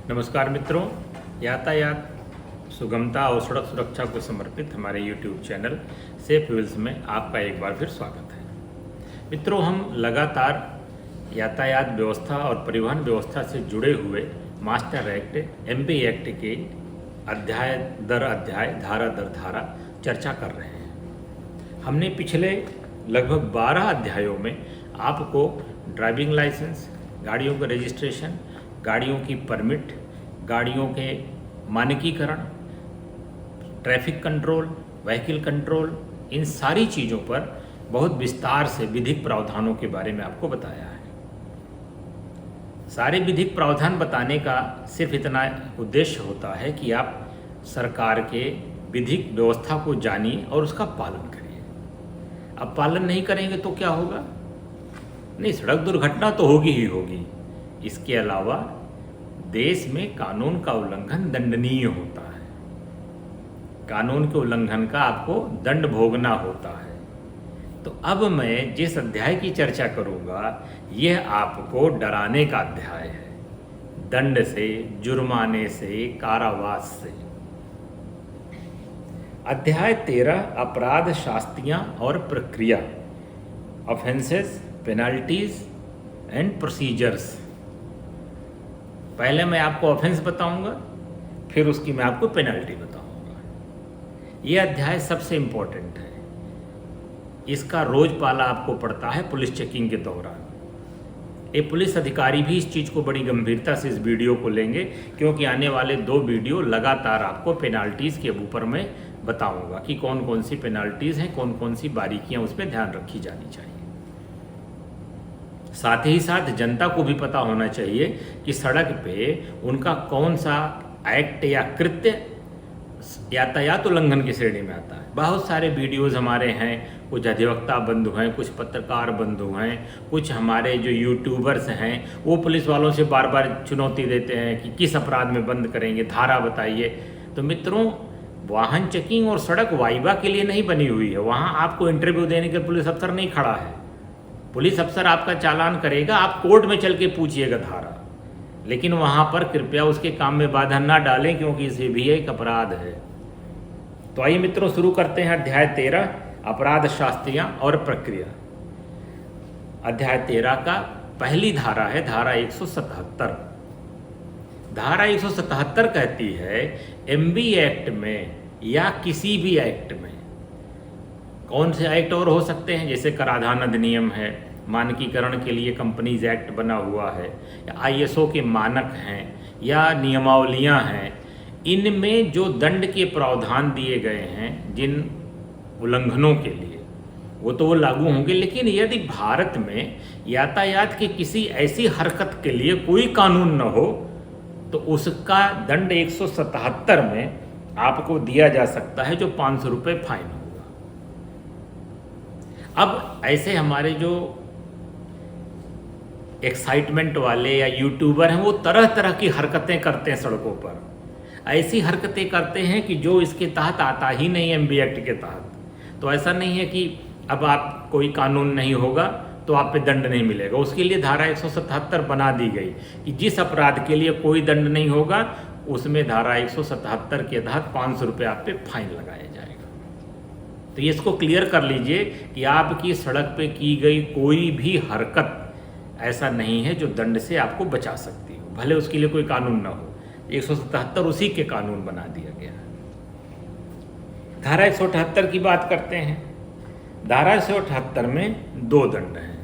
नमस्कार मित्रों, यातायात सुगमता और सड़क सुरक्षा को समर्पित हमारे YouTube चैनल सेफ व्हील्स में आपका एक बार फिर स्वागत है। मित्रों, हम लगातार यातायात व्यवस्था और परिवहन व्यवस्था से जुड़े हुए मास्टर एक्ट, MP एक्ट के अध्याय दर अध्याय, धारा दर धारा चर्चा कर रहे हैं। हमने पिछले लगभग 12 अध्यायों में आपको ड्राइविंग लाइसेंस, गाड़ियों का रजिस्ट्रेशन, गाड़ियों की परमिट, गाड़ियों के मानकीकरण, ट्रैफिक कंट्रोल, व्हीकल कंट्रोल, इन सारी चीज़ों पर बहुत विस्तार से विधिक प्रावधानों के बारे में आपको बताया है। सारे विधिक प्रावधान बताने का सिर्फ इतना उद्देश्य होता है कि आप सरकार के विधिक व्यवस्था को जानिए और उसका पालन करिए। अब पालन नहीं करेंगे तो क्या होगा? नहीं, सड़क दुर्घटना तो होगी ही होगी। इसके अलावा देश में कानून का उल्लंघन दंडनीय होता है। कानून के उल्लंघन का आपको दंड भोगना होता है। तो अब मैं जिस अध्याय की चर्चा करूंगा, यह आपको डराने का अध्याय है, दंड से, जुर्माने से, कारावास से। अध्याय 13 अपराध शास्तियां और प्रक्रिया, ऑफेंसेस, पेनल्टीज एंड प्रोसीजर्स। पहले मैं आपको ऑफेंस बताऊंगा, फिर उसकी मैं आपको पेनल्टी बताऊंगा। यह अध्याय सबसे इम्पोर्टेंट है। इसका रोज पाला आपको पड़ता है पुलिस चेकिंग के दौरान। एक पुलिस अधिकारी भी इस चीज़ को बड़ी गंभीरता से इस वीडियो को लेंगे, क्योंकि आने वाले 2 वीडियो लगातार आपको पेनल्टीज़ के ऊपर मैं बताऊंगा कि कौन कौन सी पेनल्टीज़ हैं, कौन कौन सी बारीकियां उस पर ध्यान रखी जानी चाहिए। साथ ही साथ जनता को भी पता होना चाहिए कि सड़क पे उनका कौन सा एक्ट या कृत्य यातायात उल्लंघन की श्रेणी में आता है। बहुत सारे वीडियोस हमारे हैं, कुछ अधिवक्ता बंधु हैं, कुछ पत्रकार बंधु हैं, कुछ हमारे जो यूट्यूबर्स हैं वो पुलिस वालों से बार बार चुनौती देते हैं कि किस अपराध में बंद करेंगे, धारा बताइए। तो मित्रों, वाहन चेकिंग और सड़क वाइवा के लिए नहीं बनी हुई है। वहाँ आपको इंटरव्यू देने के पुलिस अफसर नहीं खड़ा है। पुलिस अफसर आपका चालान करेगा, आप कोर्ट में चल के पूछिएगा धारा, लेकिन वहाँ पर कृपया उसके काम में बाधा ना डालें, क्योंकि इसे भी एक अपराध है। तो आइए मित्रों, शुरू करते हैं अध्याय 13 अपराध शास्तियां और प्रक्रिया। अध्याय 13 का पहली धारा है धारा 177। धारा 177 कहती है MB एक्ट में या किसी भी एक्ट में, कौन से एक्ट और हो सकते हैं, जैसे कराधान अधिनियम है, मानकीकरण के लिए कंपनीज एक्ट बना हुआ है, या ISO के मानक हैं, या नियमावलियां हैं, इनमें जो दंड के प्रावधान दिए गए हैं जिन उल्लंघनों के लिए, वो लागू होंगे। लेकिन यदि भारत में यातायात की किसी ऐसी हरकत के लिए कोई कानून न हो, तो उसका दंड 177 में आपको दिया जा सकता है, जो 500 रुपये फाइन होगा। अब ऐसे हमारे जो एक्साइटमेंट वाले या यूट्यूबर हैं, वो तरह तरह की हरकतें करते हैं सड़कों पर। ऐसी हरकतें करते हैं कि जो इसके तहत आता ही नहीं, MB एक्ट के तहत। तो ऐसा नहीं है कि अब आप कोई कानून नहीं होगा तो आप पे दंड नहीं मिलेगा। उसके लिए धारा 177 बना दी गई कि जिस अपराध के लिए कोई दंड नहीं होगा, उसमें धारा 177 के तहत 500 रुपये आप पे फाइन लगाया जाएगा। तो ये इसको क्लियर कर लीजिए कि आपकी सड़क पे की गई कोई भी हरकत ऐसा नहीं है जो दंड से आपको बचा सकती हो, भले उसके लिए कोई कानून ना हो। 177 उसी के कानून बना दिया गया। धारा 178 की बात करते हैं। धारा 178 में 2 दंड हैं।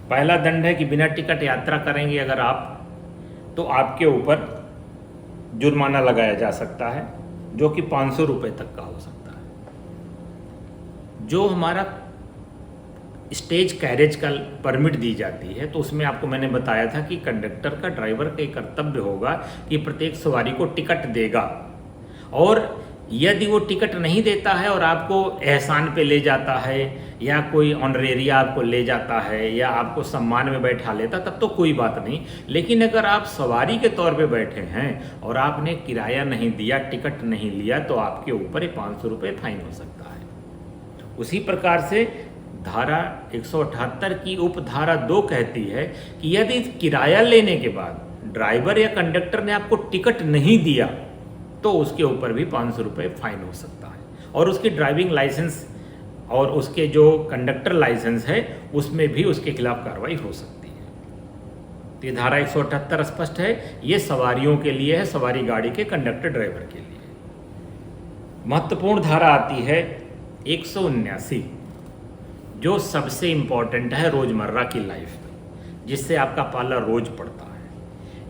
पहला दंड है कि बिना टिकट यात्रा करेंगे अगर आप, तो आपके ऊपर जुर्माना लगाया जा सकता है, जो कि 500 रुपये तक का हो सकता है। जो हमारा स्टेज कैरेज का परमिट दी जाती है, तो उसमें आपको मैंने बताया था कि कंडक्टर का, ड्राइवर का एक कर्तव्य होगा कि प्रत्येक सवारी को टिकट देगा, और यदि वो टिकट नहीं देता है और आपको एहसान पे ले जाता है, या कोई ऑनरेरिया आपको ले जाता है, या आपको सम्मान में बैठा लेता, तब तो कोई बात नहीं। लेकिन अगर आप सवारी के तौर पे बैठे हैं और आपने किराया नहीं दिया, टिकट नहीं लिया, तो आपके ऊपर 500 रुपये फाइन हो सकता है। उसी प्रकार से धारा 178 की उपधारा 2 कहती है कि यदि किराया लेने के बाद ड्राइवर या कंडक्टर ने आपको टिकट नहीं दिया तो उसके ऊपर भी 500 रुपये फाइन हो सकता है, और उसकी ड्राइविंग लाइसेंस और उसके जो कंडक्टर लाइसेंस है उसमें भी उसके खिलाफ कार्रवाई हो सकती है। तो ये धारा 178 स्पष्ट है, ये सवारियों के लिए है, सवारी गाड़ी के कंडक्टर ड्राइवर के लिए। महत्वपूर्ण धारा आती है 179, जो सबसे इम्पॉर्टेंट है रोजमर्रा की लाइफ में, जिससे आपका पाला रोज पड़ता है।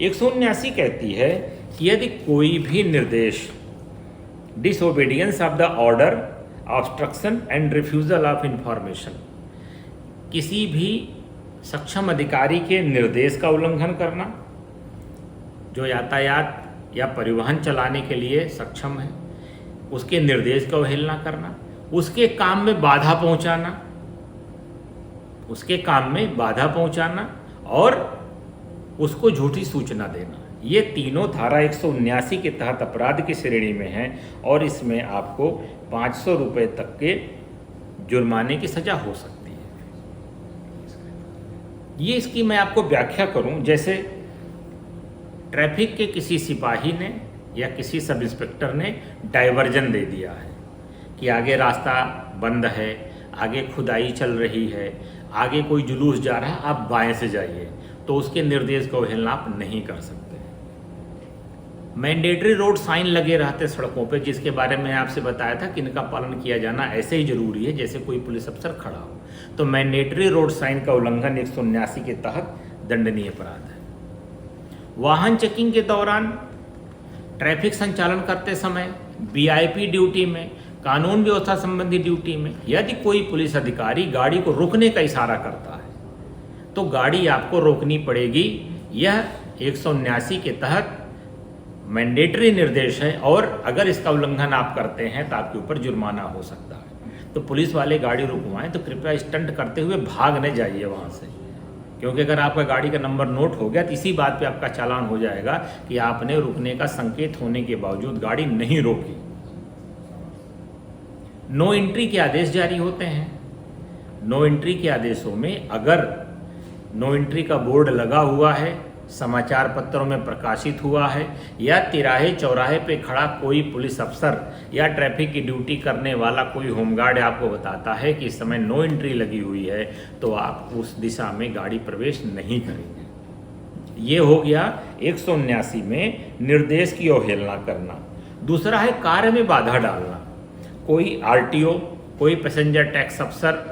179 कहती है कि यदि कोई भी निर्देश, disobedience of the order, obstruction and refusal of information, किसी भी सक्षम अधिकारी के निर्देश का उल्लंघन करना, जो यातायात या परिवहन चलाने के लिए सक्षम है, उसके निर्देश का अवहेलना करना, उसके काम में बाधा पहुंचाना, उसके काम में बाधा पहुंचाना और उसको झूठी सूचना देना, ये तीनों धारा 179 के तहत अपराध की श्रेणी में हैं और इसमें आपको 500 रुपये तक के जुर्माने की सजा हो सकती है। ये इसकी मैं आपको व्याख्या करूं, जैसे ट्रैफिक के किसी सिपाही ने या किसी सब इंस्पेक्टर ने डाइवर्जन दे दिया है कि आगे रास्ता बंद है, आगे खुदाई चल रही है, आगे कोई जुलूस जा रहा है, आप बाएं से जाइए, तो उसके निर्देश को अवहेलना आप नहीं कर सकते। मैंडेटरी रोड साइन लगे रहते सड़कों पे, जिसके बारे में आपसे बताया था कि इनका पालन किया जाना ऐसे ही जरूरी है जैसे कोई पुलिस अफसर खड़ा हो। तो मैंडेटरी रोड साइन का उल्लंघन 179 के तहत दंडनीय अपराध है। वाहन चेकिंग के दौरान, ट्रैफिक संचालन करते समय, वीआईपी ड्यूटी में, कानून व्यवस्था संबंधी ड्यूटी में यदि कोई पुलिस अधिकारी गाड़ी को रोकने का इशारा करता है तो गाड़ी आपको रोकनी पड़ेगी। यह 179 के तहत मैंडेटरी निर्देश है और अगर इसका उल्लंघन आप करते हैं तो आपके ऊपर जुर्माना हो सकता है। तो पुलिस वाले गाड़ी रुकवाएं तो कृपया स्टंट करते हुए भाग न जाइए वहाँ से, क्योंकि अगर आपका गाड़ी का नंबर नोट हो गया तो इसी बात पे आपका चालान हो जाएगा कि आपने रुकने का संकेत होने के बावजूद गाड़ी नहीं रोकी। नो एंट्री के आदेश जारी होते हैं। नो एंट्री के आदेशों में अगर नो एंट्री का बोर्ड लगा हुआ है, समाचार पत्रों में प्रकाशित हुआ है, या तिराहे चौराहे पे खड़ा कोई पुलिस अफसर या ट्रैफिक की ड्यूटी करने वाला कोई होमगार्ड आपको बताता है कि इस समय नो एंट्री लगी हुई है, तो आप उस दिशा में गाड़ी प्रवेश नहीं करेंगे। ये हो गया 179 में निर्देश की अवहेलना करना। दूसरा है कार्य में बाधा डालना। कोई आरटीओ, कोई पैसेंजर टैक्स अफसर,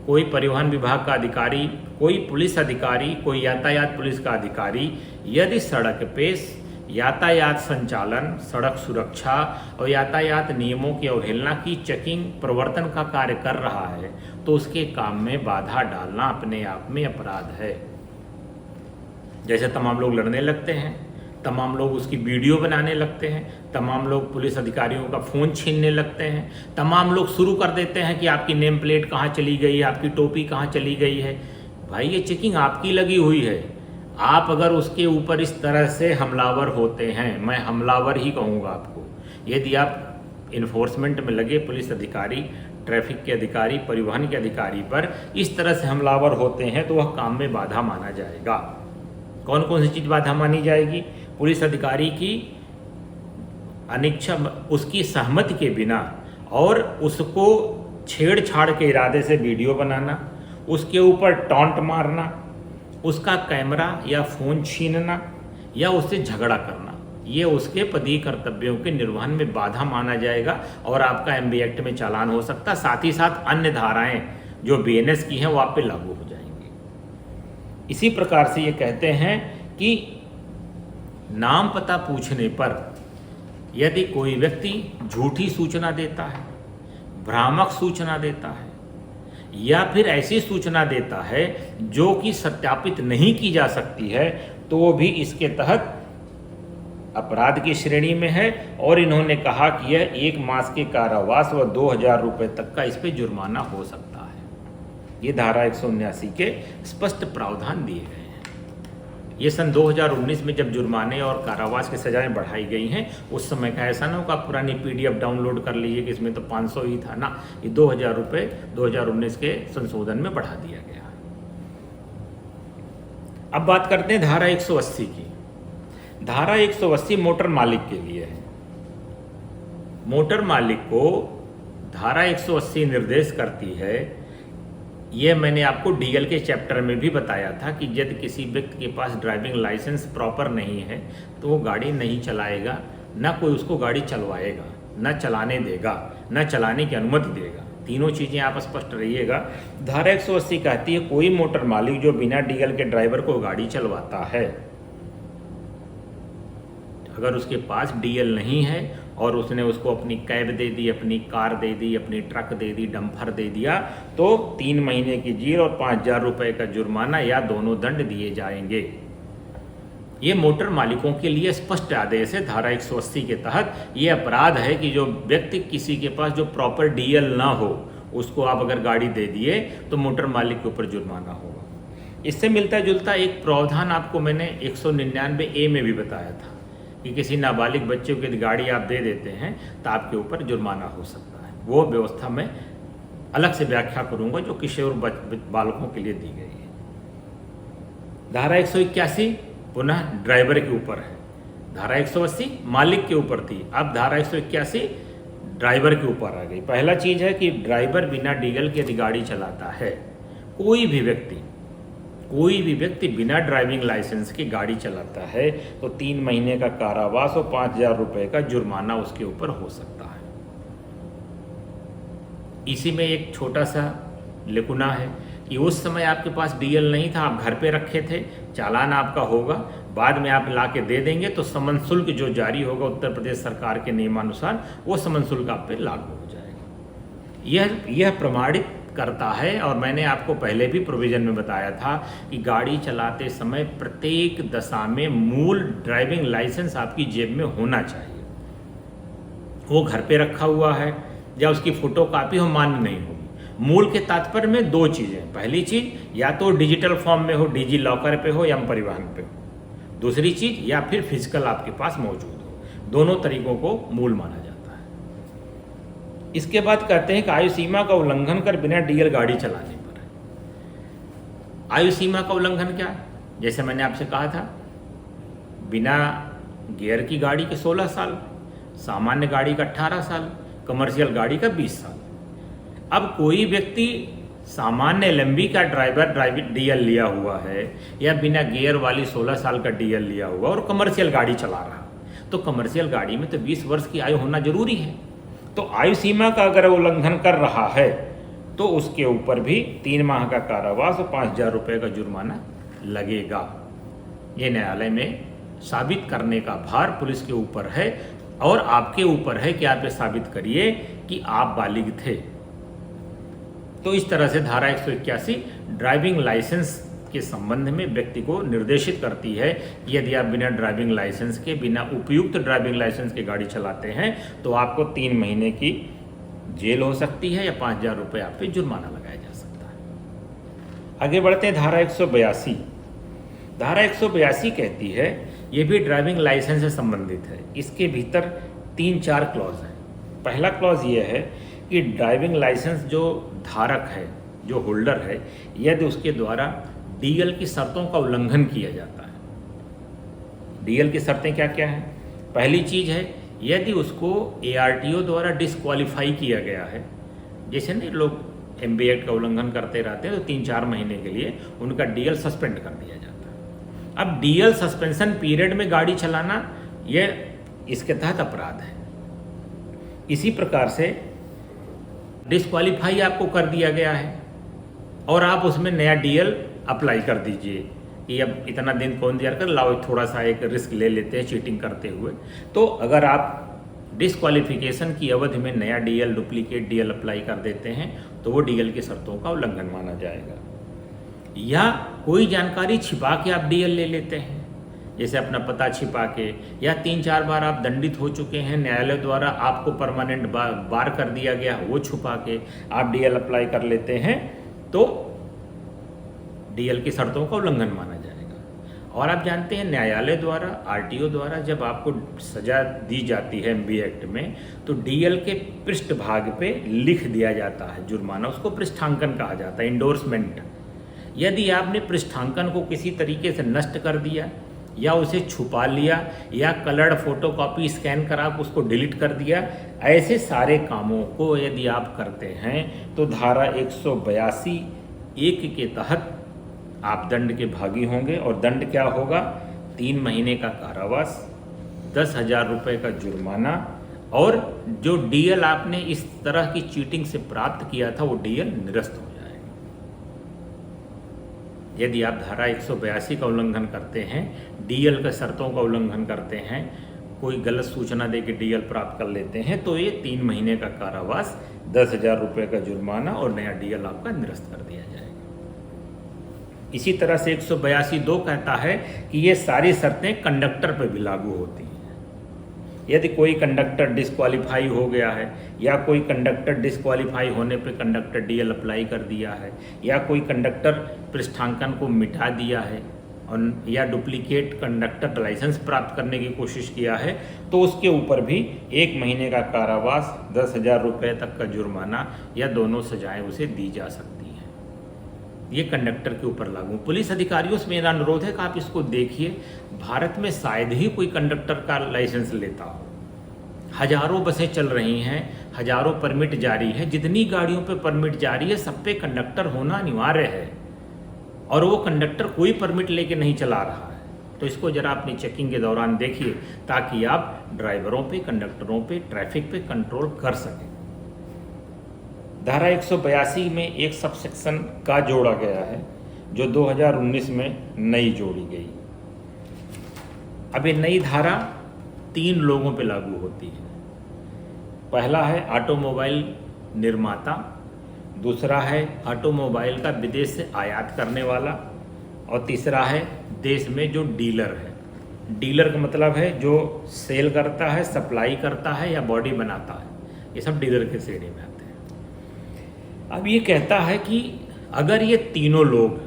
कोई परिवहन विभाग का अधिकारी, कोई पुलिस अधिकारी, कोई यातायात पुलिस का अधिकारी यदि सड़क पे यातायात संचालन, सड़क सुरक्षा और यातायात नियमों की अवहेलना की चेकिंग, प्रवर्तन का कार्य कर रहा है तो उसके काम में बाधा डालना अपने आप में अपराध है। जैसे तमाम लोग लड़ने लगते हैं, तमाम लोग उसकी वीडियो बनाने लगते हैं, तमाम लोग पुलिस अधिकारियों का फ़ोन छीनने लगते हैं, तमाम लोग शुरू कर देते हैं कि आपकी नेम प्लेट कहाँ चली गई है, आपकी टोपी कहाँ चली गई है। भाई ये चेकिंग आपकी लगी हुई है। आप अगर उसके ऊपर इस तरह से हमलावर होते हैं, मैं हमलावर ही कहूँगा आपको, यदि आप इन्फोर्समेंट में लगे पुलिस अधिकारी, ट्रैफिक के अधिकारी, परिवहन के अधिकारी पर इस तरह से हमलावर होते हैं तो वह काम में बाधा माना जाएगा। कौन कौन सी चीज़ बाधा मानी जाएगी? पुलिस अधिकारी की अनिच्छा, उसकी सहमति के बिना और उसको छेड़छाड़ के इरादे से वीडियो बनाना, उसके ऊपर टॉन्ट मारना, उसका कैमरा या फ़ोन छीनना या उससे झगड़ा करना, ये उसके पदीय कर्तव्यों के निर्वहन में बाधा माना जाएगा और आपका एमबी एक्ट में चालान हो सकता है। साथ ही साथ अन्य धाराएं जो बीएनएस की हैं वो आप पे लागू हो जाएंगी। इसी प्रकार से ये कहते हैं कि नाम पता पूछने पर यदि कोई व्यक्ति झूठी सूचना देता है, भ्रामक सूचना देता है या फिर ऐसी सूचना देता है जो कि सत्यापित नहीं की जा सकती है तो वो भी इसके तहत अपराध की श्रेणी में है और इन्होंने कहा कि यह 1 मास के कारावास व 2000 रुपये तक का इस पे जुर्माना हो सकता है। ये धारा 179 के स्पष्ट प्रावधान दिए गए हैं। ये सन 2019 में जब जुर्माने और कारावास की सजाएं बढ़ाई गई हैं, उस समय का ऐसा ना हो कि आप पुरानी पीडीएफ डाउनलोड कर लीजिए कि इसमें तो 500 ही था ना, ये 2000 रुपये 2019 के संशोधन में बढ़ा दिया गया। अब बात करते हैं धारा 180 की। धारा 180 मोटर मालिक के लिए है। मोटर मालिक को धारा 180 निर्देश करती है, ये मैंने आपको डीएल के चैप्टर में भी बताया था कि यदि किसी व्यक्ति के पास ड्राइविंग लाइसेंस प्रॉपर नहीं है तो वो गाड़ी नहीं चलाएगा, ना कोई उसको गाड़ी चलवाएगा, ना चलाने देगा, ना चलाने की अनुमति देगा। तीनों चीज़ें आप स्पष्ट रहिएगा। धारा 180 कहती है कोई मोटर मालिक जो बिना डीएल के ड्राइवर को गाड़ी चलवाता है, अगर उसके पास डीएल नहीं है और उसने उसको अपनी कैब दे दी, अपनी कार दे दी, अपनी ट्रक दे दी, डंपर दे दिया, तो 3 महीने की जेल और 5,000 रुपये का जुर्माना या दोनों दंड दिए जाएंगे। ये मोटर मालिकों के लिए स्पष्ट आदेश है। धारा 180 के तहत ये अपराध है कि जो व्यक्ति किसी के पास जो प्रॉपर डीएल ना हो उसको आप अगर गाड़ी दे दिए तो मोटर मालिक के ऊपर जुर्माना होगा। इससे मिलता जुलता एक प्रावधान आपको मैंने 199A में भी बताया था कि किसी नाबालिग बच्चे को यदि गाड़ी आप दे देते हैं तो आपके ऊपर जुर्माना हो सकता है। वो व्यवस्था मैं अलग से व्याख्या करूंगा जो किशोर बालकों के लिए दी गई है। धारा 181 पुनः ड्राइवर के ऊपर है। धारा 180 मालिक के ऊपर थी, अब धारा 181 ड्राइवर के ऊपर आ गई। पहला चीज़ है कि ड्राइवर बिना डीएल के यदि गाड़ी चलाता है, कोई भी व्यक्ति बिना ड्राइविंग लाइसेंस की गाड़ी चलाता है तो 3 महीने का कारावास और 5,000 रुपये का जुर्माना उसके ऊपर हो सकता है। इसी में एक छोटा सा लेकुना है कि उस समय आपके पास डीएल नहीं था, आप घर पे रखे थे, चालान आपका होगा, बाद में आप ला के दे देंगे तो समन शुल्क जो जारी होगा उत्तर प्रदेश सरकार के नियमानुसार वो समन शुल्क आप पे लागू हो जाएगा। यह प्रमाणित करता है। और मैंने आपको पहले भी प्रोविजन में बताया था कि गाड़ी चलाते समय प्रत्येक दशा में मूल ड्राइविंग लाइसेंस आपकी जेब में होना चाहिए। वो घर पे रखा हुआ है या उसकी फोटोकॉपी हो मान्य नहीं होगी। मूल के तात्पर्य में 2 चीज़ें, पहली चीज़ या तो डिजिटल फॉर्म में हो, डिजी लॉकर पे हो या परिवहन पे हो, दूसरी चीज़ या फिर फिजिकल आपके पास मौजूद हो। दोनों तरीकों को मूल माना जाता है। इसके बाद कहते हैं कि आयु सीमा का उल्लंघन कर बिना डीएल गाड़ी चलाने पर। आयु सीमा का उल्लंघन क्या? जैसे मैंने आपसे कहा था, बिना गियर की गाड़ी के 16 साल, सामान्य गाड़ी का 18 साल, कमर्शियल गाड़ी का 20 साल। अब कोई व्यक्ति सामान्य एलएमबी का ड्राइविंग डीएल लिया हुआ है या बिना गियर वाली 16 साल का डीएल लिया हुआ और कमर्शियल गाड़ी चला रहा, तो कमर्शियल गाड़ी में तो 20 वर्ष की आयु होना जरूरी है। तो आयु सीमा का अगर उल्लंघन कर रहा है तो उसके ऊपर भी 3 माह का कारावास और 5,000 रुपये का जुर्माना लगेगा। ये न्यायालय में साबित करने का भार पुलिस के ऊपर है और आपके ऊपर है कि आप ये साबित करिए कि आप बालिग थे। तो इस तरह से धारा 181 ड्राइविंग लाइसेंस के संबंध में व्यक्ति को निर्देशित करती है कि यदि आप बिना ड्राइविंग लाइसेंस के, बिना उपयुक्त ड्राइविंग लाइसेंस के गाड़ी चलाते हैं तो आपको 3 महीने की जेल हो सकती है या 5,000 रुपये आप पे जुर्माना लगाया जा सकता है। आगे बढ़ते हैं धारा 182। धारा 182 कहती है, ये भी ड्राइविंग लाइसेंस से संबंधित है। इसके भीतर 3-4 क्लॉज हैं। पहला क्लॉज ये है कि ड्राइविंग लाइसेंस जो धारक है, जो होल्डर है, यदि उसके द्वारा डीएल की शर्तों का उल्लंघन किया जाता है। डीएल की शर्तें क्या क्या हैं? पहली चीज़ है यदि उसको एआरटीओ द्वारा डिस्क्वालीफाई किया गया है, जैसे नहीं लोग एमबी एक्ट का उल्लंघन करते रहते हैं तो 3-4 महीने के लिए उनका डीएल सस्पेंड कर दिया जाता है। अब डीएल सस्पेंशन पीरियड में गाड़ी चलाना यह इसके तहत अपराध है। इसी प्रकार से डिस्क्वालीफाई आपको कर दिया गया है और आप उसमें नया डीएल अप्लाई कर दीजिए कि अब इतना दिन कौन दिया कर, लाओ थोड़ा सा एक रिस्क ले लेते हैं चीटिंग करते हुए। तो अगर आप डिस्क्वालिफिकेशन की अवधि में नया डीएल, डुप्लीकेट डीएल अप्लाई कर देते हैं तो वो डीएल की शर्तों का उल्लंघन माना जाएगा। या कोई जानकारी छिपा के आप डीएल ले लेते हैं, जैसे अपना पता छिपा के, या 3-4 बार आप दंडित हो चुके हैं, न्यायालय द्वारा आपको परमानेंट बार कर दिया गया, वो छुपा के आप डीएल अप्लाई कर लेते हैं तो डीएल की शर्तों का उल्लंघन माना जाएगा। और आप जानते हैं न्यायालय द्वारा, आरटीओ द्वारा जब आपको सजा दी जाती है एमबी एक्ट में तो डीएल के पृष्ठभाग पे लिख दिया जाता है जुर्माना, उसको पृष्ठांकन कहा जाता है, इंडोर्समेंट। यदि आपने पृष्ठांकन को किसी तरीके से नष्ट कर दिया या उसे छुपा लिया या कलर्ड फोटोकॉपी स्कैन करा उसको डिलीट कर दिया, ऐसे सारे कामों को यदि आप करते हैं तो धारा 182(1) के तहत आप दंड के भागी होंगे। और दंड क्या होगा? 3 महीने का कारावास, 10,000 रुपये का जुर्माना, और जो डीएल आपने इस तरह की चीटिंग से प्राप्त किया था वो डीएल निरस्त हो जाएगा। यदि आप धारा 182 का उल्लंघन करते हैं, डीएल के शर्तों का उल्लंघन करते हैं, कोई गलत सूचना दे के डीएल प्राप्त कर लेते हैं, तो ये 3 महीने का कारावास, 10,000 रुपये का जुर्माना और नया डीएल आपका निरस्त कर दिया जाएगा। इसी तरह से 182(2) कहता है कि ये सारी शर्तें कंडक्टर पर भी लागू होती हैं। यदि कोई कंडक्टर डिस्क्वालीफाई हो गया है या कोई कंडक्टर डिस्क्वालीफाई होने पे कंडक्टर डीएल अप्लाई कर दिया है या कोई कंडक्टर पृष्ठांकन को मिटा दिया है और या डुप्लीकेट कंडक्टर लाइसेंस प्राप्त करने की कोशिश किया है, तो उसके ऊपर भी 1 महीने का कारावास, 10,000 रुपये तक का जुर्माना या दोनों सजाएं उसे दी जा सकती हैं। ये कंडक्टर के ऊपर लागू। पुलिस अधिकारियों से मेरा अनुरोध है कि आप इसको देखिए, भारत में शायद ही कोई कंडक्टर का लाइसेंस लेता हो। हजारों बसें चल रही हैं, हजारों परमिट जारी है, जितनी गाड़ियों पे परमिट जारी है सब पे कंडक्टर होना अनिवार्य है, और वो कंडक्टर कोई परमिट लेके नहीं चला रहा है। तो इसको जरा अपनी चेकिंग के दौरान देखिए, ताकि आप ड्राइवरों पे, कंडक्टरों पे, ट्रैफिक पे कंट्रोल कर सकें। धारा 182 में एक सब सेक्शन का जोड़ा गया है जो 2019 में नई जोड़ी गई। अब ये नई धारा 3 लोगों पे लागू होती है। पहला है ऑटोमोबाइल निर्माता, दूसरा है ऑटोमोबाइल का विदेश से आयात करने वाला, और तीसरा है देश में जो डीलर है। डीलर का मतलब है जो सेल करता है, सप्लाई करता है या बॉडी बनाता है, ये सब डीलर के श्रेणी में आते हैं। अब ये कहता है कि अगर ये तीनों लोग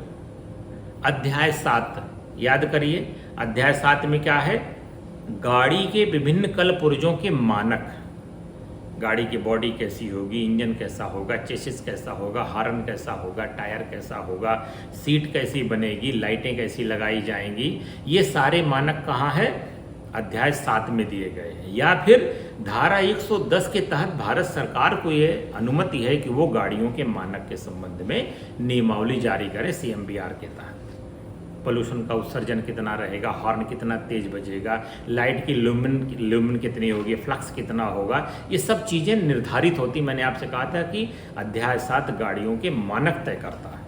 अध्याय 7 याद करिए, अध्याय 7 में क्या है? गाड़ी के विभिन्न कल पुर्जों के मानक, गाड़ी की बॉडी कैसी होगी, इंजन कैसा होगा, चेसिस कैसा होगा, हॉर्न कैसा होगा, टायर कैसा होगा, सीट कैसी बनेगी, लाइटें कैसी लगाई जाएंगी, ये सारे मानक कहाँ है? अध्याय 7 में दिए गए हैं। या फिर धारा 110 के तहत भारत सरकार को ये अनुमति है कि वो गाड़ियों के मानक के संबंध में नियमावली जारी करे सीएमबीआर के तहत। पोल्यूशन का उत्सर्जन कितना रहेगा, हॉर्न कितना तेज बजेगा, लाइट की ल्यूमिन कितनी होगी, फ्लक्स कितना होगा, ये सब चीज़ें निर्धारित होती। मैंने आपसे कहा था कि अध्याय 7 गाड़ियों के मानक तय करता है।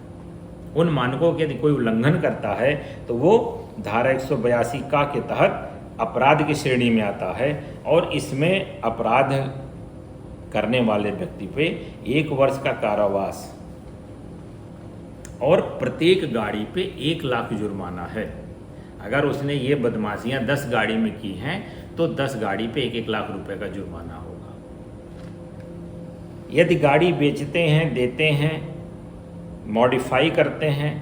उन मानकों के यदि कोई उल्लंघन करता है तो वो धारा 182 का के तहत अपराध की श्रेणी में आता है, और इसमें अपराध करने वाले व्यक्ति पे 1 वर्ष का कारावास और प्रत्येक गाड़ी पे 1 लाख जुर्माना है। अगर उसने ये बदमाशियां 10 गाड़ी में की हैं तो 10 गाड़ी पे 1-1 लाख रुपए का जुर्माना होगा। यदि गाड़ी बेचते हैं, देते हैं, मॉडिफाई करते हैं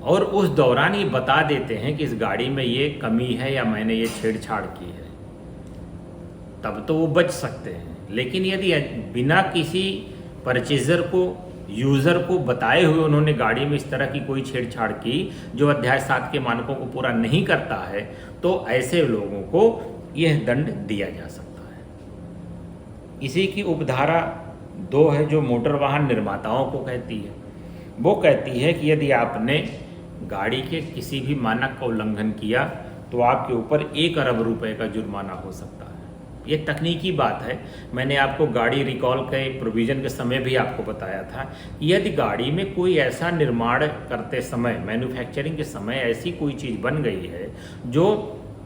और उस दौरान ये बता देते हैं कि इस गाड़ी में ये कमी है या मैंने ये छेड़छाड़ की है, तब तो वो बच सकते हैं। लेकिन यदि बिना किसी परचेजर को, यूज़र को बताए हुए उन्होंने गाड़ी में इस तरह की कोई छेड़छाड़ की जो अध्याय 7 के मानकों को पूरा नहीं करता है, तो ऐसे लोगों को यह दंड दिया जा सकता है। इसी की उपधारा 2 है जो मोटर वाहन निर्माताओं को कहती है। वो कहती है कि यदि आपने गाड़ी के किसी भी मानक का उल्लंघन किया तो आपके ऊपर 1 अरब रुपए का जुर्माना हो सकता है। ये तकनीकी बात है। मैंने आपको गाड़ी रिकॉल के प्रोविज़न के समय भी आपको बताया था कि यदि गाड़ी में कोई ऐसा निर्माण करते समय, मैन्युफैक्चरिंग के समय ऐसी कोई चीज़ बन गई है जो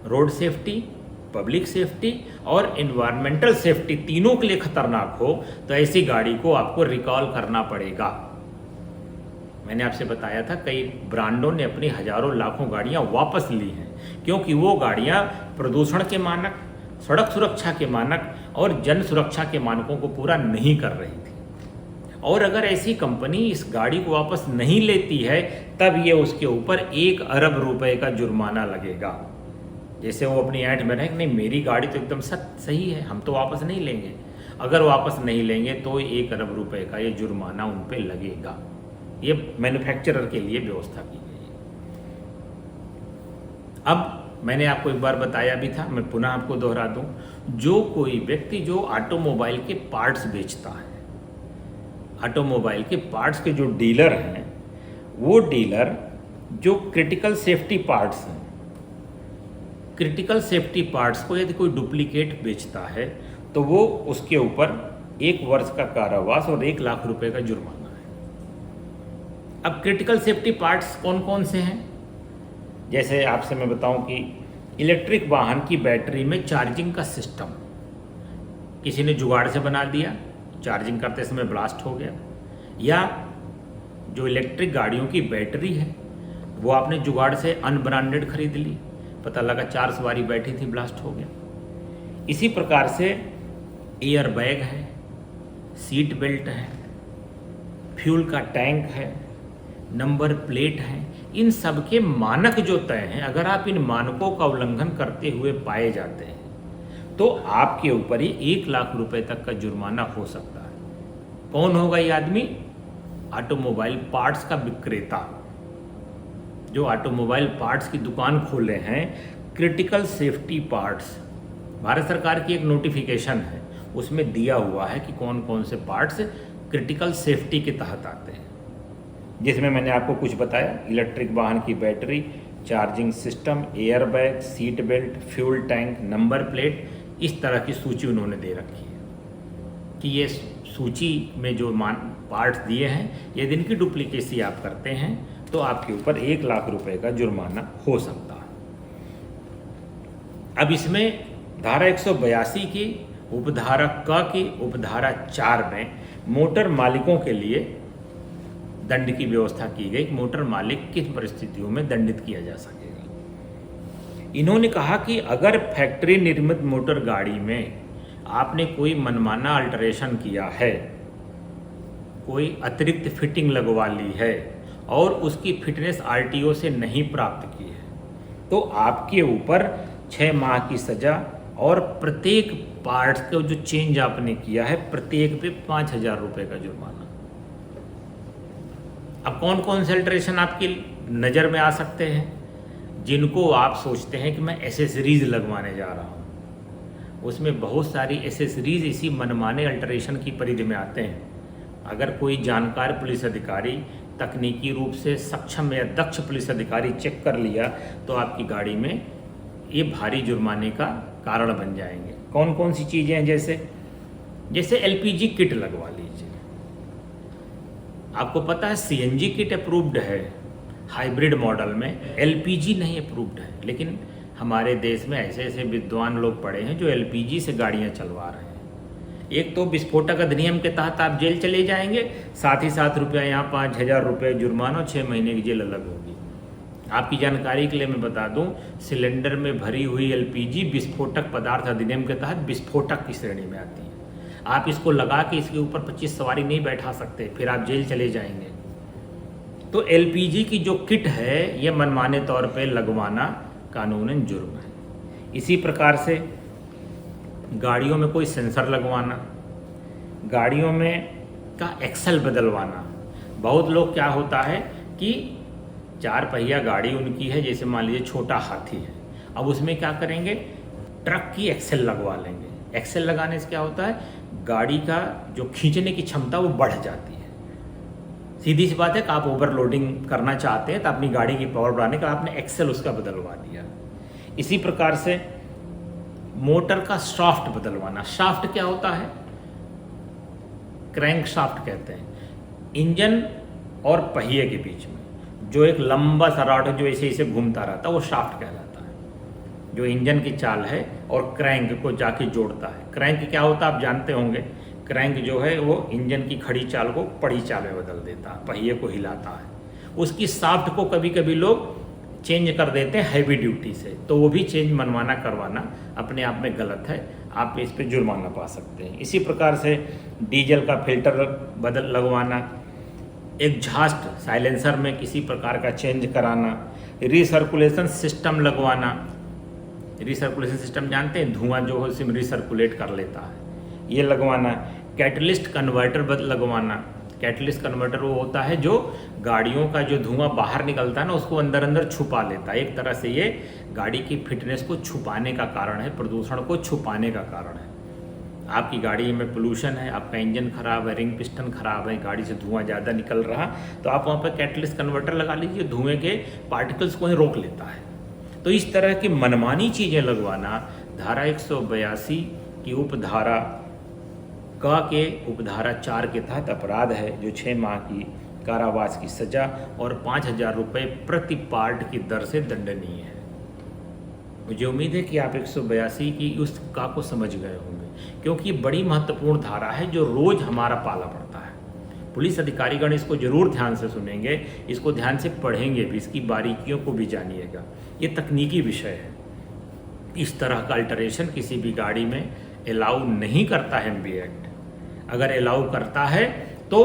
रोड सेफ्टी, पब्लिक सेफ्टी और इन्वायरमेंटल सेफ्टी तीनों के लिए खतरनाक हो, तो ऐसी गाड़ी को आपको रिकॉल करना पड़ेगा। मैंने आपसे बताया था कई ब्रांडों ने अपनी हजारों लाखों गाड़ियां वापस ली हैं, क्योंकि वो गाड़ियां प्रदूषण के मानक, सड़क सुरक्षा के मानक और जन सुरक्षा के मानकों को पूरा नहीं कर रही थी। और अगर ऐसी कंपनी इस गाड़ी को वापस नहीं लेती है तब ये उसके ऊपर 1 अरब रुपए का जुर्माना लगेगा। जैसे वो अपनी ऐड में रहे कि नहीं मेरी गाड़ी तो एकदम सही है, हम तो वापस नहीं लेंगे। अगर वापस नहीं लेंगे तो 1 अरब रुपए का ये जुर्माना उन पर लगेगा। ये मैन्युफैक्चरर के लिए व्यवस्था की गई है। अब मैंने आपको एक बार बताया भी था, मैं पुनः आपको दोहरा दूं, जो कोई व्यक्ति जो ऑटोमोबाइल के पार्ट्स बेचता है, ऑटोमोबाइल के पार्ट्स के जो डीलर हैं, वो डीलर जो क्रिटिकल सेफ्टी पार्ट्स हैं, क्रिटिकल सेफ्टी पार्ट्स को यदि कोई डुप्लीकेट बेचता है तो वो उसके ऊपर 1 वर्ष का कारावास और 1 लाख रुपए का जुर्माना है। अब क्रिटिकल सेफ्टी पार्ट्स कौन कौन से हैं? जैसे आपसे मैं बताऊं कि इलेक्ट्रिक वाहन की बैटरी में चार्जिंग का सिस्टम किसी ने जुगाड़ से बना दिया, चार्जिंग करते समय ब्लास्ट हो गया, या जो इलेक्ट्रिक गाड़ियों की बैटरी है वो आपने जुगाड़ से अनब्रांडेड खरीद ली, पता लगा 4 सवारी बैठी थी, ब्लास्ट हो गया। इसी प्रकार से एयर बैग है, सीट बेल्ट है, फ्यूल का टैंक है, नंबर प्लेट है, इन सब के मानक जो तय हैं, अगर आप इन मानकों का उल्लंघन करते हुए पाए जाते हैं तो आपके ऊपर ही 1 लाख रुपए तक का जुर्माना हो सकता है। कौन होगा ये आदमी? ऑटोमोबाइल पार्ट्स का विक्रेता, जो ऑटोमोबाइल पार्ट्स की दुकान खोले हैं। क्रिटिकल सेफ्टी पार्ट्स, भारत सरकार की एक नोटिफिकेशन है, उसमें दिया हुआ है कि कौन कौन से पार्ट्स क्रिटिकल सेफ्टी के तहत आते हैं, जिसमें मैंने आपको कुछ बताया, इलेक्ट्रिक वाहन की battery, charging system, air bag, seat belt, fuel tank, number plate, इस तरह की सूची उन्होंने दे रखी है कि ये सूची में जो पार्ट्स दिए हैं, यदि इनकी डुप्लीकेसी आप करते हैं तो आपके ऊपर 1 लाख रुपए का जुर्माना हो सकता है। अब इसमें धारा 182 की उपधारा क की उपधारा 4 में मोटर मालिकों के लिए दंड की व्यवस्था की गई। मोटर मालिक किस परिस्थितियों में दंडित किया जा सकेगा। इन्होंने कहा कि अगर फैक्ट्री निर्मित मोटर गाड़ी में आपने कोई मनमाना अल्टरेशन किया है, कोई अतिरिक्त फिटिंग लगवा ली है और उसकी फिटनेस आरटीओ से नहीं प्राप्त की है, तो आपके ऊपर 6 माह की सजा और प्रत्येक पार्ट्स का जो चेंज आपने किया है प्रत्येक पे 5,000 रुपये का जुर्माना। अब कौन कौन से अल्टरेशन आपकी नज़र में आ सकते हैं, जिनको आप सोचते हैं कि मैं एसेसरीज लगवाने जा रहा हूँ, उसमें बहुत सारी एसेसरीज इसी मनमाने अल्टरेशन की परिधि में आते हैं। अगर कोई जानकार पुलिस अधिकारी, तकनीकी रूप से सक्षम या दक्ष पुलिस अधिकारी चेक कर लिया तो आपकी गाड़ी में ये भारी जुर्माने का कारण बन जाएंगे। कौन कौन सी चीज़ें हैं? जैसे एलपीजी किट लगवा लीजिए। आपको पता है सीएनजी किट अप्रूव्ड है हाइब्रिड मॉडल में, एलपीजी नहीं अप्रूव्ड है। लेकिन हमारे देश में ऐसे ऐसे विद्वान लोग पड़े हैं जो एलपीजी से गाड़ियां चलवा रहे हैं। एक तो विस्फोटक अधिनियम के तहत आप जेल चले जाएंगे, साथ ही साथ रुपया यहाँ 5,000 रुपये जुर्माना, 6 महीने की जेल अलग होगी। आपकी जानकारी के लिए मैं बता दूं, सिलेंडर में भरी हुई एलपीजी विस्फोटक पदार्थ अधिनियम के तहत विस्फोटक की श्रेणी में आती है। आप इसको लगा के इसके ऊपर 25 सवारी नहीं बैठा सकते, फिर आप जेल चले जाएंगे। तो एलपीजी की जो किट है ये मनमाने तौर पे लगवाना कानूनन जुर्म है। इसी प्रकार से गाड़ियों में कोई सेंसर लगवाना, गाड़ियों में का एक्सल बदलवाना। बहुत लोग क्या होता है कि 4 पहिया गाड़ी उनकी है, जैसे मान लीजिए छोटा हाथी है, अब उसमें क्या करेंगे, ट्रक की एक्सल लगवा लेंगे। एक्सल लगाने से क्या होता है, गाड़ी का जो खींचने की क्षमता वो बढ़ जाती है। सीधी सी बात है कि आप ओवरलोडिंग करना चाहते हैं तो अपनी गाड़ी की पावर बढ़ाने का आपने एक्सल उसका बदलवा दिया। इसी प्रकार से मोटर का शाफ्ट बदलवाना। शाफ्ट क्या होता है, क्रैंक शाफ्ट कहते हैं। इंजन और पहिए के बीच में जो एक लंबा सा रॉड जो ऐसे ऐसे घूमता रहता है वो शाफ्ट कहलाता है, जो इंजन की चाल है और क्रैंक को जाके जोड़ता है। क्रैंक क्या होता है आप जानते होंगे, क्रैंक जो है वो इंजन की खड़ी चाल को पड़ी चाल में बदल देता है, पहिए को हिलाता है। उसकी शाफ्ट को कभी कभी लोग चेंज कर देते हैं हैवी ड्यूटी से, तो वो भी चेंज मनमाना करवाना अपने आप में गलत है, आप इस पे जुर्माना पा सकते हैं। इसी प्रकार से डीजल का फिल्टर बदल लगवाना, एग्जॉस्ट साइलेंसर में किसी प्रकार का चेंज कराना, रिसर्कुलेशन सिस्टम लगवाना। रिसर्कुलेशन सिस्टम जानते हैं, धुआं जो है उसमें रिसर्कुलेट कर लेता है, ये लगवाना। कैटलिस्ट कन्वर्टर लगवाना, कैटलिस्ट कन्वर्टर वो होता है जो गाड़ियों का जो धुआं बाहर निकलता है ना उसको अंदर अंदर छुपा लेता है। एक तरह से ये गाड़ी की फिटनेस को छुपाने का कारण है, प्रदूषण को छुपाने का कारण है। आपकी गाड़ी में पोल्यूशन है, आपका इंजन खराब है, रिंग पिस्टन खराब है, गाड़ी से धुआं ज़्यादा निकल रहा, तो आप वहाँ पर कैटलिस्ट कन्वर्टर लगा लीजिए, धुएँ के पार्टिकल्स को ही रोक लेता है। तो इस तरह की मनमानी चीज़ें लगवाना धारा 182 की उपधारा क के उपधारा 4 के तहत अपराध है, जो 6 माह की कारावास की सजा और 5,000 रुपये प्रति पार्ट की दर से दंडनीय है। मुझे उम्मीद है कि आप 182 की उस का को समझ गए होंगे, क्योंकि बड़ी महत्वपूर्ण धारा है जो रोज़ हमारा पाला पड़ता है। पुलिस अधिकारीगण इसको जरूर ध्यान से सुनेंगे, इसको ध्यान से पढ़ेंगे भी, इसकी बारीकियों को भी जानिएगा। ये तकनीकी विषय है। इस तरह का अल्टरेशन किसी भी गाड़ी में अलाउ नहीं करता है एमबी एक्ट। अगर अलाउ करता है तो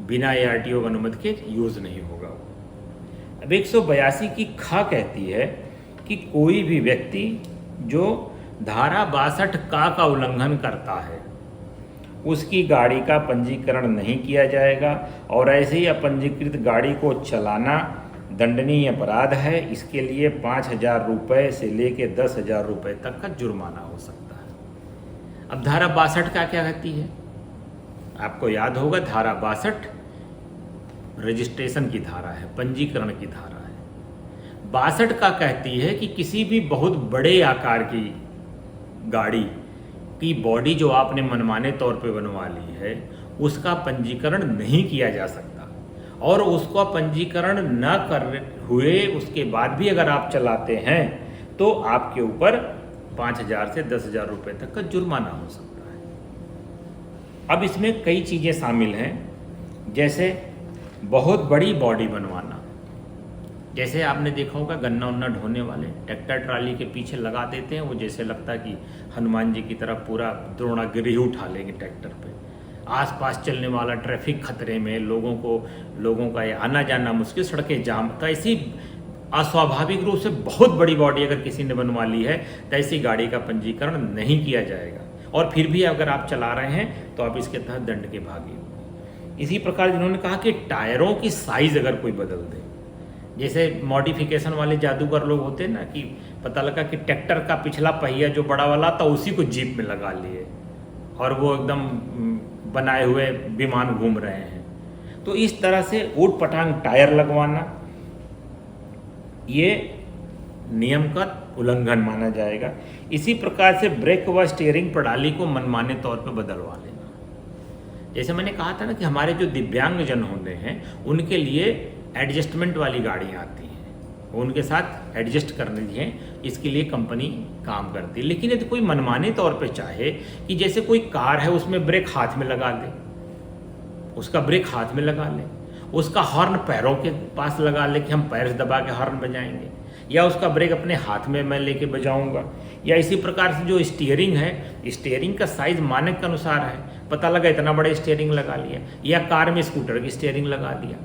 बिना ARTO अनुमति के यूज़ नहीं होगा। अब 182 की खा कहती है कि कोई भी व्यक्ति जो धारा 62 का उल्लंघन करता है उसकी गाड़ी का पंजीकरण नहीं किया जाएगा, और ऐसे ही अपंजीकृत गाड़ी को चलाना दंडनीय अपराध है। इसके लिए 5,000 रुपये से लेकर 10,000 रुपये तक का जुर्माना हो सकता है। अब धारा 62 क्या कहती है? आपको याद होगा, धारा 62 रजिस्ट्रेशन की धारा है, पंजीकरण की धारा है। 62 का कहती है कि किसी भी बहुत बड़े आकार की गाड़ी की बॉडी जो आपने मनमाने तौर पे बनवा ली है उसका पंजीकरण नहीं किया जा सकता, और उसका पंजीकरण न कर हुए उसके बाद भी अगर आप चलाते हैं तो आपके ऊपर 5,000 से 10,000 रुपये तक का जुर्माना हो सकता है। अब इसमें कई चीज़ें शामिल हैं, जैसे बहुत बड़ी बॉडी बनवाना। जैसे आपने देखा होगा गन्ना उन्ना ढोने वाले ट्रैक्टर ट्राली के पीछे लगा देते हैं, वो जैसे लगता है कि हनुमान जी की तरह पूरा द्रोणागिरी उठा लेंगे ट्रैक्टर पे। आसपास चलने वाला ट्रैफिक खतरे में, लोगों का आना जाना मुश्किल, सड़कें जाम। तो ऐसी अस्वाभाविक रूप से बहुत बड़ी बॉडी अगर किसी ने बनवा ली है तो ऐसी गाड़ी का पंजीकरण नहीं किया जाएगा, और फिर भी अगर आप चला रहे हैं तो आप इसके तहत दंड के भागी होंगे। इसी प्रकार जिन्होंने कहा कि टायरों की साइज़ अगर कोई बदल दे, जैसे मॉडिफिकेशन वाले जादूगर लोग होते हैं ना, कि पता लगा कि ट्रैक्टर का पिछला पहिया जो बड़ा वाला था उसी को जीप में लगा लिए और वो एकदम बनाए हुए विमान घूम रहे हैं। तो इस तरह से ऊट पटांग टायर लगवाना ये नियम का उल्लंघन माना जाएगा। इसी प्रकार से ब्रेक व स्टीयरिंग प्रणाली को मनमाने तौर पर बदलवा लेना। जैसे मैंने कहा था ना कि हमारे जो दिव्यांगजन होते हैं उनके लिए एडजस्टमेंट वाली गाड़ियाँ आती हैं, उनके साथ एडजस्ट करने हैं, इसके लिए कंपनी काम करती है। लेकिन यदि कोई मनमाने तौर पे चाहे कि जैसे कोई कार है उसमें ब्रेक हाथ में लगा ले, उसका ब्रेक हाथ में लगा ले, उसका हॉर्न पैरों के पास लगा ले कि हम पैर से दबा के हॉर्न बजाएंगे, या उसका ब्रेक अपने हाथ में मैं लेके बजाऊंगा, या इसी प्रकार से जो स्टीयरिंग है, स्टीयरिंग का साइज मानक के अनुसार है, पता लगा इतना बड़ा स्टीयरिंग लगा लिया, या कार में स्कूटर की स्टीयरिंग लगा दिया।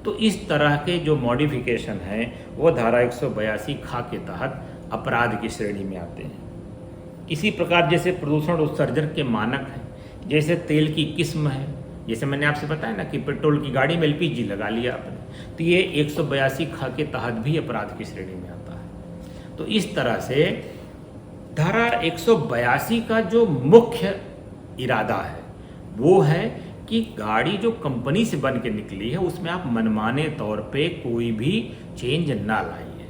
तो इस तरह के जो मॉडिफिकेशन हैं वो धारा 182 खा के तहत अपराध की श्रेणी में आते हैं। इसी प्रकार जैसे प्रदूषण उत्सर्जन के मानक हैं, जैसे तेल की किस्म है, जैसे मैंने आपसे बताया ना कि पेट्रोल की गाड़ी में LPG लगा लिया आपने, तो ये 182 खा के तहत भी अपराध की श्रेणी में आता है। तो इस तरह से धारा 182 का जो मुख्य इरादा है वो है कि गाड़ी जो कंपनी से बन के निकली है उसमें आप मनमाने तौर पे कोई भी चेंज ना लाइए,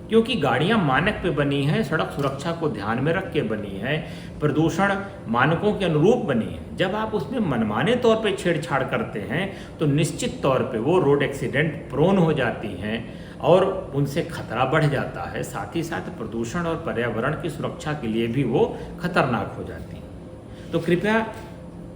क्योंकि गाड़ियां मानक पे बनी हैं, सड़क सुरक्षा को ध्यान में रख के बनी है, प्रदूषण मानकों के अनुरूप बनी है। जब आप उसमें मनमाने तौर पे छेड़छाड़ करते हैं तो निश्चित तौर पे वो रोड एक्सीडेंट प्रोन हो जाती हैं और उनसे खतरा बढ़ जाता है। साथ ही साथ प्रदूषण और पर्यावरण की सुरक्षा के लिए भी वो खतरनाक हो जाती हैं। तो कृपया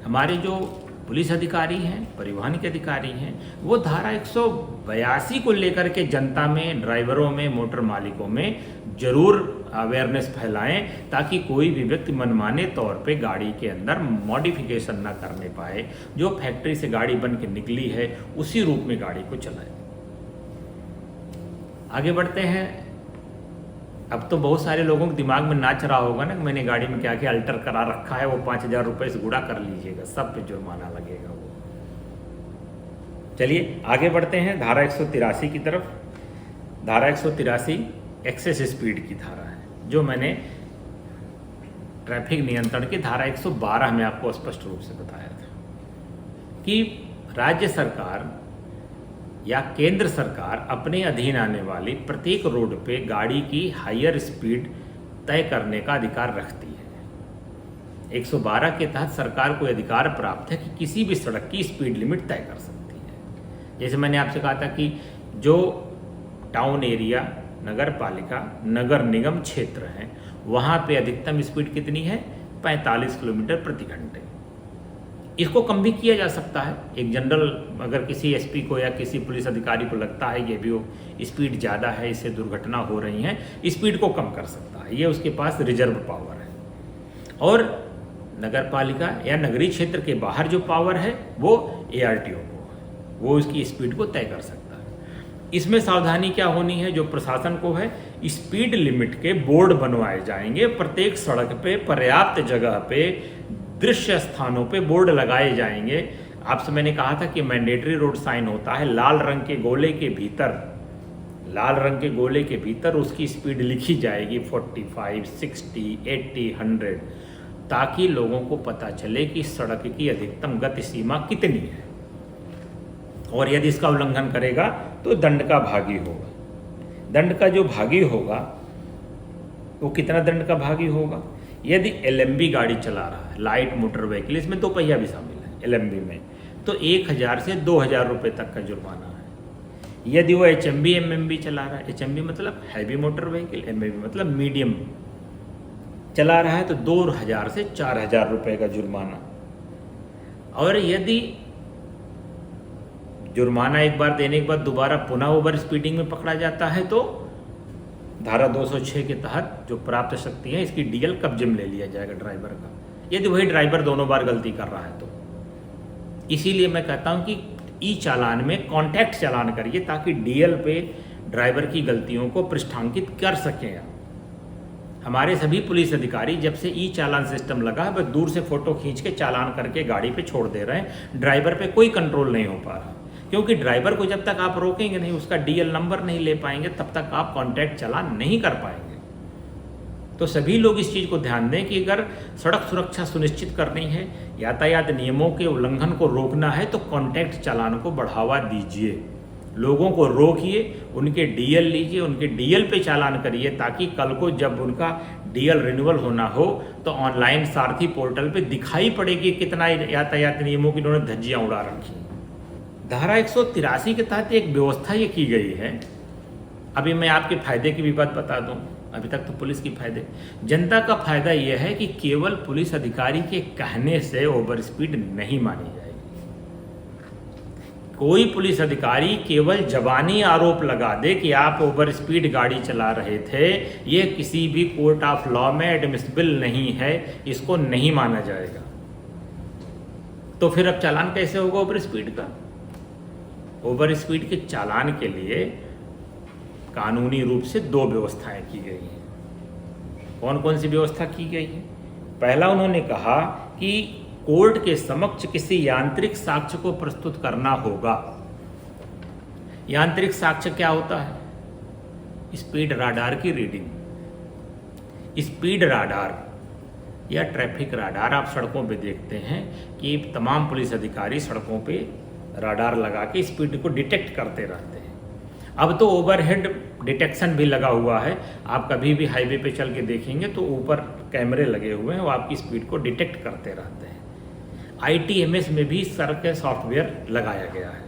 हमारे जो पुलिस अधिकारी हैं, परिवहन के अधिकारी हैं, वो धारा 182 को लेकर के जनता में, ड्राइवरों में, मोटर मालिकों में जरूर अवेयरनेस फैलाएं, ताकि कोई भी व्यक्ति मनमाने तौर पे गाड़ी के अंदर मॉडिफिकेशन ना करने पाए, जो फैक्ट्री से गाड़ी बन के निकली है उसी रूप में गाड़ी को चलाए। आगे बढ़ते हैं। अब तो बहुत सारे लोगों के दिमाग में नाच रहा होगा ना कि मैंने गाड़ी में क्या क्या अल्टर करा रखा है, वो 5,000 रुपये से गुड़ा कर लीजिएगा, सब पे जुर्माना लगेगा। वो चलिए आगे बढ़ते हैं धारा 183 की तरफ। धारा 183 एक्सेस स्पीड की धारा है, जो मैंने ट्रैफिक नियंत्रण की धारा 112 में आपको स्पष्ट रूप से बताया था कि राज्य सरकार या केंद्र सरकार अपने अधीन आने वाली प्रत्येक रोड पे गाड़ी की हायर स्पीड तय करने का अधिकार रखती है। 112 के तहत सरकार को अधिकार प्राप्त है कि किसी भी सड़क की स्पीड लिमिट तय कर सकती है। जैसे मैंने आपसे कहा था कि जो टाउन एरिया, नगर पालिका, नगर निगम क्षेत्र हैं, वहाँ पे अधिकतम स्पीड कितनी है? 45 किलोमीटर प्रति घंटे। इसको कम भी किया जा सकता है। एक जनरल अगर किसी एसपी को या किसी पुलिस अधिकारी को लगता है ये भी वो स्पीड ज़्यादा है, इससे दुर्घटना हो रही हैं, स्पीड को कम कर सकता है, ये उसके पास रिजर्व पावर है। और नगर पालिका या नगरीय क्षेत्र के बाहर जो पावर है वो ARTO को है, वो उसकी स्पीड को तय कर सकता है। इसमें सावधानी क्या होनी है? जो प्रशासन को है, स्पीड लिमिट के बोर्ड बनवाए जाएंगे, प्रत्येक सड़क पे पर्याप्त जगह पे दृश्य स्थानों पे बोर्ड लगाए जाएंगे। आपसे मैंने कहा था कि मैंडेटरी रोड साइन होता है, लाल रंग के गोले के भीतर, लाल रंग के गोले के भीतर उसकी स्पीड लिखी जाएगी 45, 60, 80, 100, ताकि लोगों को पता चले कि सड़क की अधिकतम गति सीमा कितनी है, और यदि इसका उल्लंघन करेगा तो दंड का भागी होगा। दंड का जो भागी होगा वो कितना दंड का भागी होगा? यदि LMB गाड़ी चला रहा है, लाइट मोटर व्हीकल, इसमें 2 पहिया भी शामिल है LMB में, तो 1000 से 2000 रुपये तक का जुर्माना है। यदि वो HMB MMB चला रहा है, HMB मतलब हैवी मोटर व्हीकल, MMB मतलब मीडियम चला रहा है, तो 2000 से 4000 रुपये का जुर्माना। और यदि जुर्माना एक बार देने के बाद दोबारा पुनः ओवर स्पीडिंग में पकड़ा जाता है तो धारा 206 के तहत जो प्राप्त शक्ति है इसकी DL कब्जे में ले लिया जाएगा ड्राइवर का, यदि वही ड्राइवर दोनों बार गलती कर रहा है तो। इसीलिए मैं कहता हूं कि चालान में कॉन्टैक्ट चालान करिए, ताकि DL पे ड्राइवर की गलतियों को पृष्ठांकित कर सकें। हमारे सभी पुलिस अधिकारी जब से चालान सिस्टम लगा है, बस दूर से फोटो खींच के चालान करके गाड़ी पे छोड़ दे रहे हैं, ड्राइवर पे कोई कंट्रोल नहीं हो पा रहा, क्योंकि ड्राइवर को जब तक आप रोकेंगे नहीं, उसका DL नंबर नहीं ले पाएंगे, तब तक आप कॉन्टैक्ट चालान नहीं कर पाएंगे। तो सभी लोग इस चीज़ को ध्यान दें कि अगर सड़क सुरक्षा सुनिश्चित करनी है, यातायात नियमों के उल्लंघन को रोकना है, तो कॉन्टैक्ट चालान को बढ़ावा दीजिए, लोगों को रोकिए, उनके DL लीजिए, उनके DL पे चालान करिए, ताकि कल को जब उनका DL रिन्यूअल होना हो तो ऑनलाइन सारथी पोर्टल पे दिखाई पड़ेगी कितना यातायात नियमों की इन्होंने धज्जियाँ उड़ा रखी। धारा 183 के तहत एक व्यवस्था ये की गई है। अभी मैं आपके फायदे की भी बात बता दूं, अभी तक तो पुलिस की फायदे, जनता का फायदा यह है कि केवल पुलिस अधिकारी के कहने से ओवर स्पीड नहीं मानी जाएगी। कोई पुलिस अधिकारी केवल जबानी आरोप लगा दे कि आप ओवर स्पीड गाड़ी चला रहे थे, ये किसी भी कोर्ट ऑफ लॉ में एडमिसिबल नहीं है, इसको नहीं माना जाएगा। तो फिर अब चालान कैसे होगा ओवर स्पीड का? ओवर स्पीड के चालान के लिए कानूनी रूप से 2 व्यवस्थाएं की गई हैं। कौन कौन सी व्यवस्था की गई है? पहला, उन्होंने कहा कि कोर्ट के समक्ष किसी यांत्रिक साक्ष्य को प्रस्तुत करना होगा। यांत्रिक साक्ष्य क्या होता है? स्पीड राडार की रीडिंग। स्पीड राडार या ट्रैफिक राडार आप सड़कों पे देखते हैं कि तमाम पुलिस अधिकारी सड़कों पे राडार लगा के स्पीड को डिटेक्ट करते रहते हैं। अब तो ओवरहेड डिटेक्शन भी लगा हुआ है, आप कभी भी हाईवे पे चल के देखेंगे तो ऊपर कैमरे लगे हुए हैं, वो आपकी स्पीड को डिटेक्ट करते रहते हैं। ITMS में भी सड़क सॉफ्टवेयर लगाया गया है।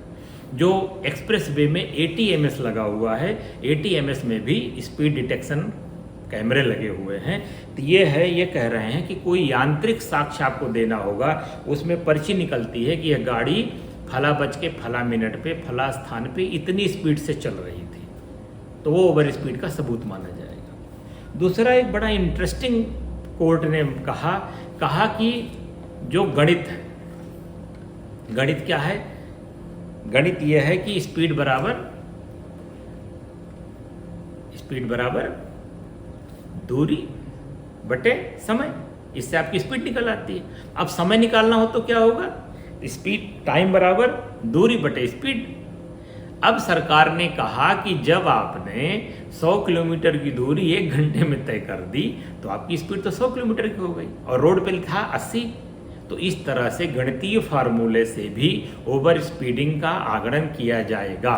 जो एक्सप्रेस वे में ATMS लगा हुआ है, ATMS में भी स्पीड डिटेक्शन कैमरे लगे हुए हैं। तो ये कह रहे हैं कि कोई यांत्रिक साक्ष्य आपको देना होगा, उसमें पर्ची निकलती है कि यह गाड़ी फला बज के फला मिनट पे फला स्थान पे इतनी स्पीड से चल रही थी, तो वो ओवर स्पीड का सबूत माना जाएगा। दूसरा, एक बड़ा इंटरेस्टिंग कोर्ट ने कहा कि जो गणित है, गणित क्या है? गणित यह है कि स्पीड बराबर दूरी बटे समय, इससे आपकी स्पीड निकल आती है। अब समय निकालना हो तो क्या होगा? स्पीड टाइम बराबर दूरी बटे स्पीड। अब सरकार ने कहा कि जब आपने 100 किलोमीटर की दूरी 1 घंटे में तय कर दी तो आपकी स्पीड तो 100 किलोमीटर की हो गई और रोड पे था 80। तो इस तरह से गणितीय फार्मूले से भी ओवर स्पीडिंग का आकलन किया जाएगा।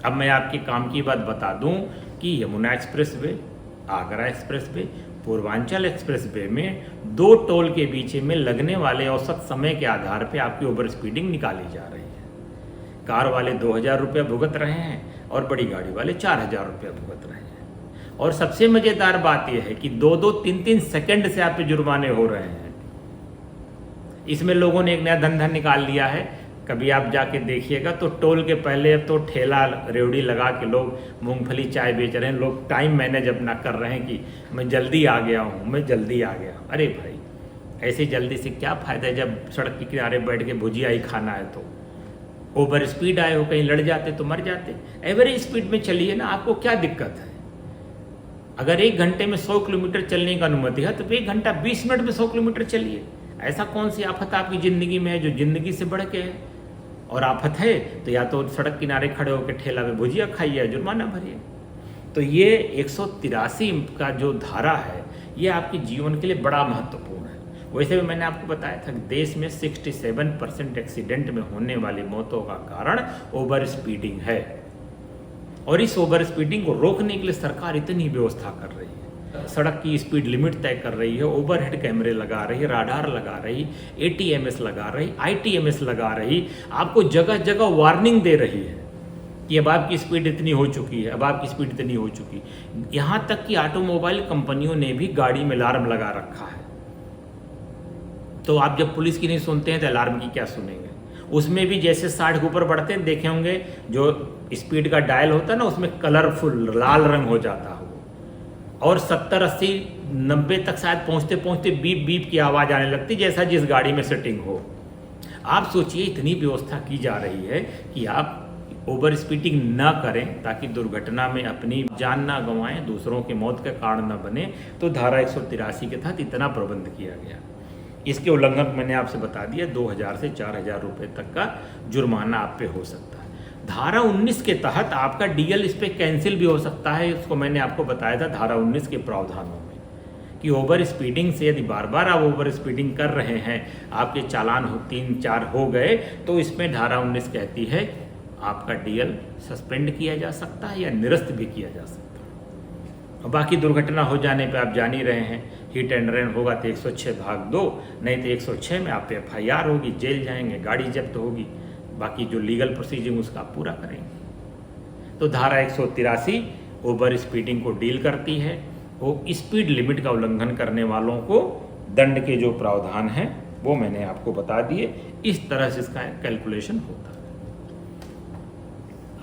अब मैं आपके काम की बात बता दूं कि Yamuna express way, Agra express way, Purvanchal express way में 2 टोल के बीच में लगने वाले औसत समय के आधार पर आपकी ओवर स्पीडिंग निकाली जा रही है। कार वाले 2,000 रुपये भुगत रहे हैं और बड़ी गाड़ी वाले 4,000 रुपये भुगत रहे हैं। और सबसे मज़ेदार बात यह है कि 2-2, 3-3 सेकंड से आप पे जुर्माने हो रहे हैं। इसमें लोगों ने एक नया धंधा निकाल लिया है, कभी आप जाके देखिएगा तो टोल के पहले तो ठेला रेवड़ी लगा के लोग मूंगफली चाय बेच रहे हैं। लोग टाइम मैनेज अपना कर रहे हैं कि मैं जल्दी आ गया हूँ, मैं जल्दी आ गया। अरे भाई, ऐसे जल्दी से क्या फ़ायदा है जब सड़क के किनारे बैठ के भुजिया ही खाना है। तो ओवर स्पीड आए हो, कहीं लड़ जाते तो मर जाते। एवरेज स्पीड में चलिए ना, आपको क्या दिक्कत है? अगर 1 घंटे में 100 किलोमीटर चलने की अनुमति है तो 1 घंटा 20 मिनट में 100 किलोमीटर चलिए। ऐसा कौन सी आफत आपकी ज़िंदगी में है जो ज़िंदगी से बढ़ के है? और आफत है तो या तो सड़क किनारे खड़े होकर ठेला में भुजिया खाइए, जुर्माना भरिए। तो ये 183 का जो धारा है ये आपके जीवन के लिए बड़ा महत्वपूर्ण है। वैसे भी मैंने आपको बताया था कि देश में 67% एक्सीडेंट में होने वाली मौतों का कारण ओवर स्पीडिंग है। और इस ओवर स्पीडिंग को रोकने के लिए सरकार इतनी व्यवस्था कर रही है। सड़क की स्पीड लिमिट तय कर रही है, ओवरहेड कैमरे लगा रही है, राडार लगा रही, ATMS लगा रही, ITMS लगा रही, आपको जगह जगह वार्निंग दे रही है कि अब आपकी स्पीड इतनी हो चुकी है, अब आपकी स्पीड इतनी हो चुकी है। यहाँ तक कि ऑटोमोबाइल कंपनियों ने भी गाड़ी में अलार्म लगा रखा है। तो आप जब पुलिस की नहीं सुनते हैं तो अलार्म की क्या सुनेंगे? उसमें भी जैसे 60 के ऊपर बढ़ते हैं, देखे होंगे जो स्पीड का डायल होता है ना, उसमें कलरफुल लाल रंग हो जाता है और 70, 80, 90 तक शायद पहुँचते पहुँचते बीप बीप की आवाज़ आने लगती, जैसा जिस गाड़ी में सेटिंग हो। आप सोचिए, इतनी व्यवस्था की जा रही है कि आप ओवर स्पीडिंग ना करें ताकि दुर्घटना में अपनी जान ना गंवाएं, दूसरों की मौत का कारण ना बने। तो धारा 183 के तहत इतना प्रबंध किया गया। इसके उल्लंघन मैंने आपसे बता दिया 2,000 से 4,000 रुपये तक का जुर्माना आप पे हो सकता है। धारा 19 के तहत आपका DL इस पर कैंसिल भी हो सकता है। इसको मैंने आपको बताया था धारा 19 के प्रावधानों में कि ओवर स्पीडिंग से यदि बार बार आप ओवर स्पीडिंग कर रहे हैं, आपके चालान 3-4 हो गए, तो इसमें धारा 19 कहती है आपका DL सस्पेंड किया जा सकता है या निरस्त भी किया जा सकता है। और बाकी दुर्घटना हो जाने पे आप जान ही रहे हैं, हिट एंड रन होगा तो 106 भाग 2, नहीं तो 106 में आप पे FIR होगी, जेल जाएंगे, गाड़ी जब्त होगी। बाकी जो लीगल प्रोसीजिंग उसका आप पूरा करेंगे। तो धारा 183 ओवर स्पीडिंग को डील करती है। वो स्पीड लिमिट का उल्लंघन करने वालों को दंड के जो प्रावधान हैं वो मैंने आपको बता दिए। इस तरह से इसका कैलकुलेशन होता है।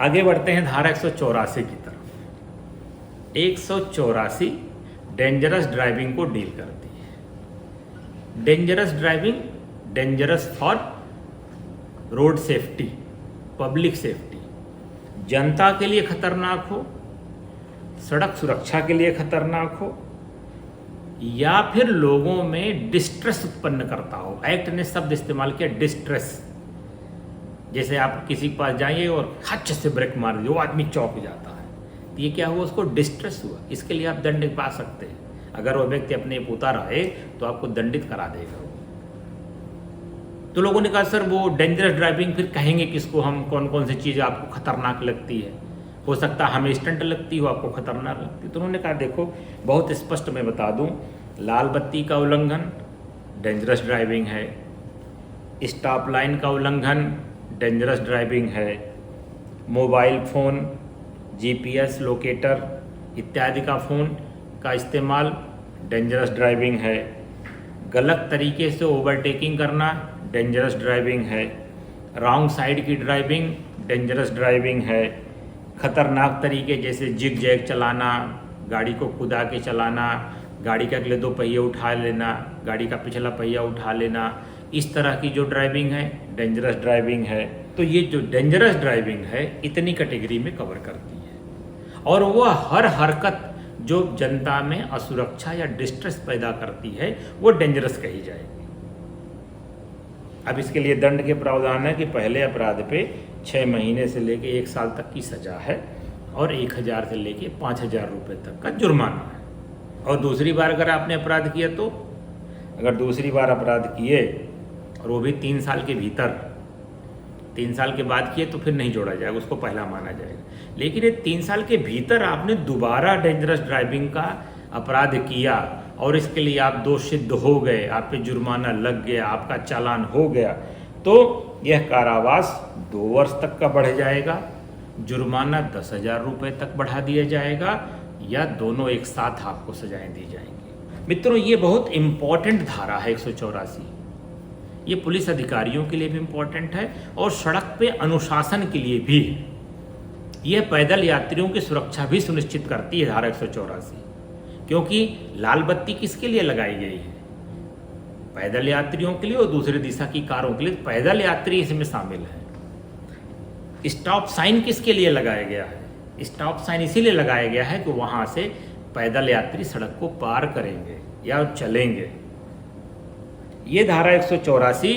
आगे बढ़ते हैं धारा 184 की तरफ। 184 डेंजरस ड्राइविंग को डील करती है। Dangerous driving, dangerous for road safety, public safety, जनता के लिए खतरनाक हो, सड़क सुरक्षा के लिए खतरनाक हो, या फिर लोगों में डिस्ट्रेस उत्पन्न करता हो। एक्ट ने शब्द इस्तेमाल किया डिस्ट्रेस। जैसे आप किसी के पास जाइए और खच से ब्रेक मार दिए, वो आदमी चौंक जाता है, तो ये क्या हुआ? उसको डिस्ट्रेस हुआ। इसके लिए आप दंड पा सकते हैं। अगर वो व्यक्ति अपने उतार आए तो आपको दंडित करा देगा। तो लोगों ने कहा सर वो डेंजरस ड्राइविंग फिर कहेंगे किसको हम? कौन कौन सी चीज़ आपको खतरनाक लगती है? हो सकता है हमें स्टंट लगती हो, आपको खतरनाक लगती है। तो उन्होंने कहा देखो बहुत स्पष्ट मैं बता दूं, लाल बत्ती का उल्लंघन डेंजरस ड्राइविंग है, स्टॉप लाइन का उल्लंघन डेंजरस ड्राइविंग है, मोबाइल फ़ोन, GPS लोकेटर इत्यादि का फ़ोन का इस्तेमाल डेंजरस ड्राइविंग है, गलत तरीके से ओवरटेकिंग करना डेंजरस ड्राइविंग है, रॉन्ग साइड की ड्राइविंग डेंजरस ड्राइविंग है, ख़तरनाक तरीके जैसे जिग जैग चलाना, गाड़ी को कुदा के चलाना, गाड़ी के अगले 2 पहिए उठा लेना, गाड़ी का पिछला पहिया उठा लेना, इस तरह की जो ड्राइविंग है डेंजरस ड्राइविंग है। तो ये जो डेंजरस ड्राइविंग है इतनी कैटेगरी में कवर करती है। और वह हर हरकत जो जनता में असुरक्षा या डिस्ट्रेस पैदा करती है वो डेंजरस कही जाएगी। अब इसके लिए दंड के प्रावधान है कि पहले अपराध पे 6 महीने से लेके 1 साल तक की सज़ा है और 1000 से लेके 5000 रुपये तक का जुर्माना है। और दूसरी बार अगर आपने अपराध किया तो अगर दूसरी बार अपराध किए और वो भी 3 साल के भीतर, 3 साल के बाद किए तो फिर नहीं जोड़ा जाएगा, उसको पहला माना जाएगा। लेकिन ये 3 साल के भीतर आपने दोबारा डेंजरस ड्राइविंग का अपराध किया और इसके लिए आप दोषी सिद्ध हो गए, आप पे जुर्माना लग गया, आपका चालान हो गया, तो यह कारावास 2 वर्ष तक का बढ़ जाएगा, जुर्माना 10,000 रुपये तक बढ़ा दिया जाएगा, या दोनों एक साथ आपको सजाएं दी जाएंगी। मित्रों, ये बहुत इम्पॉर्टेंट धारा है 184। ये पुलिस अधिकारियों के लिए भी इम्पॉर्टेंट है और सड़क पे अनुशासन के लिए भी है। यह पैदल यात्रियों की सुरक्षा भी सुनिश्चित करती है धारा 184, क्योंकि लाल बत्ती किसके लिए लगाई गई है? पैदल यात्रियों के लिए और दूसरी दिशा की कारों के लिए। पैदल यात्री इसमें शामिल है। स्टॉप साइन किसके लिए लगाया गया है? स्टॉप साइन इसीलिए लगाया गया है कि वहाँ से पैदल यात्री सड़क को पार करेंगे या चलेंगे। ये धारा 184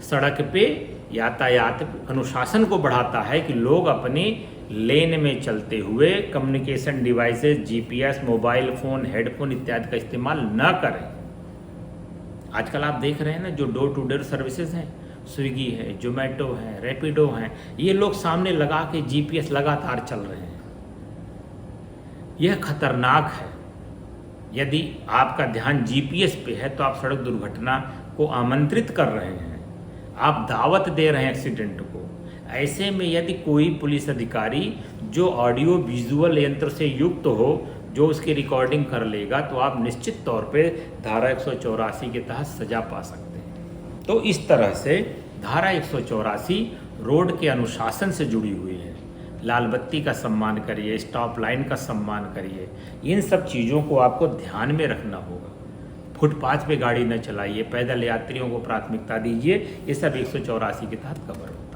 सड़क पे यातायात अनुशासन को बढ़ाता है कि लोग अपने लेन में चलते हुए communication devices, GPS, mobile phone, headphone इत्यादि का इस्तेमाल न करें। आजकल आप देख रहे हैं ना, जो डोर टू डोर सर्विसेज हैं, स्विगी है, जोमेटो है, रैपिडो हैं, ये लोग सामने लगा के जीपीएस लगातार चल रहे हैं। यह खतरनाक है। यदि आपका ध्यान जीपीएस पे है तो आप सड़क दुर्घटना को आमंत्रित कर रहे हैं, आप दावत दे रहे हैं एक्सीडेंट को। ऐसे में यदि कोई पुलिस अधिकारी जो ऑडियो विजुअल यंत्र से युक्त हो, जो उसकी रिकॉर्डिंग कर लेगा, तो आप निश्चित तौर पे धारा 184 के तहत सजा पा सकते हैं। तो इस तरह से धारा 184 रोड के अनुशासन से जुड़ी हुई है। लाल बत्ती का सम्मान करिए, स्टॉप लाइन का सम्मान करिए, इन सब चीज़ों को आपको ध्यान में रखना होगा। फुटपाथ पे गाड़ी न चलाइए, पैदल यात्रियों को प्राथमिकता दीजिए, ये सब 184 के तहत कवर होता है।